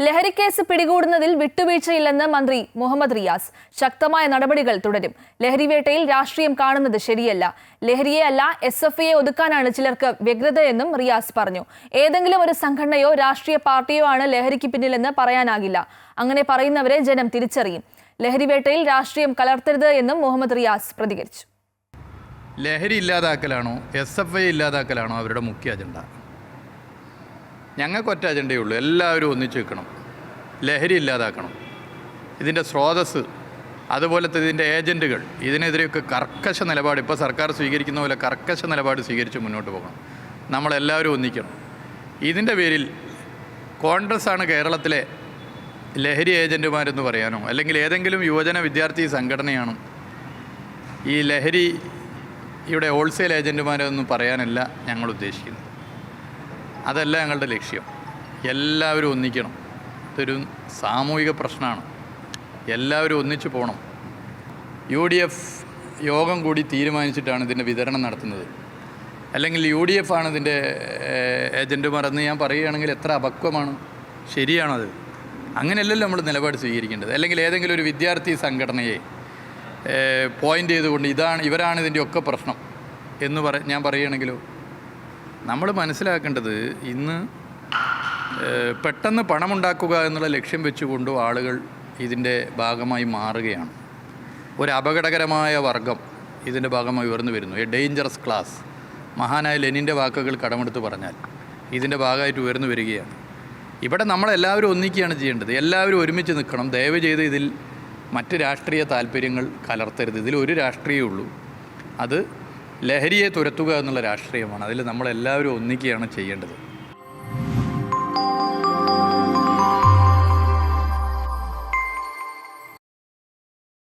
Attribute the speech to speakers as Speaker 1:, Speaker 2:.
Speaker 1: ലഹരിക്കേസ് പിടികൂടുന്നതിൽ വിട്ടുവീഴ്ചയില്ലെന്ന് മന്ത്രി മുഹമ്മദ് റിയാസ്. ശക്തമായ നടപടികൾ തുടരും. ലഹരിവേട്ടയിൽ രാഷ്ട്രീയം കാണുന്നത് ശരിയല്ല. ലഹരിയെ അല്ല SFIയെ ഒതുക്കാനാണ് ചിലർക്ക് വ്യഗ്രതയെന്നും റിയാസ് പറഞ്ഞു. ഏതെങ്കിലും ഒരു സംഘടനയോ രാഷ്ട്രീയ പാർട്ടിയോ ആണ് ലഹരിക്ക് പിന്നിലെന്ന് പറയാനാകില്ല. അങ്ങനെ പറയുന്നവരെ ജനം തിരിച്ചറിയും. ലഹരിവേട്ടയിൽ രാഷ്ട്രീയം കലർത്തരുത് എന്നും മുഹമ്മദ് റിയാസ് പ്രതികരിച്ചു.
Speaker 2: ലഹരി ഇല്ലാതാക്കലാണോ SFI ഇല്ലാതാക്കലാണോ അവരുടെ മുഖ്യ അജണ്ട? ഞങ്ങൾക്കൊറ്റ അജണ്ടയുള്ളൂ. എല്ലാവരും ഒന്നിച്ചു വെക്കണം. ലഹരി ഇല്ലാതാക്കണം. ഇതിൻ്റെ സ്രോതസ്സ്, അതുപോലത്തെ ഇതിൻ്റെ ഏജൻറ്റുകൾ, ഇതിനെതിരെയൊക്കെ കർക്കശ നിലപാട് ഇപ്പോൾ സർക്കാർ സ്വീകരിക്കുന്ന പോലെ കർക്കശ നിലപാട് സ്വീകരിച്ച് മുന്നോട്ട് പോകണം. നമ്മളെല്ലാവരും ഒന്നിക്കണം. ഇതിൻ്റെ പേരിൽ കോൺഗ്രസ്സാണ് കേരളത്തിലെ ലഹരി ഏജൻറ്റുമാരെന്ന് പറയാനോ അല്ലെങ്കിൽ ഏതെങ്കിലും യുവജന വിദ്യാർത്ഥി സംഘടനയാണോ ഈ ലഹരിയുടെ ഹോൾസെയിൽ ഏജൻറ്റുമാരെന്ന് പറയാനല്ല ഞങ്ങൾ ഉദ്ദേശിക്കുന്നത്. അതല്ല ഞങ്ങളുടെ ലക്ഷ്യം. എല്ലാവരും ഒന്നിക്കണം. ഇതൊരു സാമൂഹിക പ്രശ്നമാണ്. എല്ലാവരും ഒന്നിച്ചു പോകണം. UDF യോഗം കൂടി തീരുമാനിച്ചിട്ടാണ് ഇതിൻ്റെ വിതരണം നടത്തുന്നത്. അല്ലെങ്കിൽ UDF ആണ് ഇതിൻ്റെ ഏജൻറ്റുമാർ എന്ന് ഞാൻ പറയുകയാണെങ്കിൽ എത്ര അപക്വമാണ്. ശരിയാണത്. അങ്ങനെയല്ലല്ലോ നമ്മൾ നിലപാട് സ്വീകരിക്കേണ്ടത്. അല്ലെങ്കിൽ ഏതെങ്കിലും ഒരു വിദ്യാർത്ഥി സംഘടനയെ പോയിൻ്റ് ചെയ്തുകൊണ്ട് ഇവരാണ് ഇതിൻ്റെ ഒക്കെ പ്രശ്നം എന്ന് ഞാൻ പറയുകയാണെങ്കിലോ, നമ്മൾ മനസ്സിലാക്കേണ്ടത് ഇന്ന് പെട്ടെന്ന് പണമുണ്ടാക്കുക എന്നുള്ള ലക്ഷ്യം വെച്ചുകൊണ്ടും ആളുകൾ ഇതിൻ്റെ ഭാഗമായി മാറുകയാണ്. ഒരു അപകടകരമായ വർഗം ഇതിൻ്റെ ഭാഗമായി ഉയർന്നു വരുന്നു. A dangerous class. മഹാനായ ലെനിൻ്റെ വാക്കുകൾ കടമെടുത്ത് പറഞ്ഞാൽ ഇതിൻ്റെ ഭാഗമായിട്ട് ഉയർന്നു വരികയാണ്. ഇവിടെ നമ്മളെല്ലാവരും ഒന്നിക്കുകയാണ് ചെയ്യേണ്ടത്. എല്ലാവരും ഒരുമിച്ച് നിൽക്കണം. ദയവ് ചെയ്ത് ഇതിൽ മറ്റ് രാഷ്ട്രീയ താല്പര്യങ്ങൾ കലർത്തരുത്. ഇതിലൊരു രാഷ്ട്രീയമേ ഉള്ളൂ. അത് ലഹരിയെ തുരത്തുക എന്നുള്ള രാഷ്ട്രീയമാണ്. അതിൽ നമ്മളെല്ലാവരും ഒന്നിക്കുകയാണ് ചെയ്യേണ്ടത്.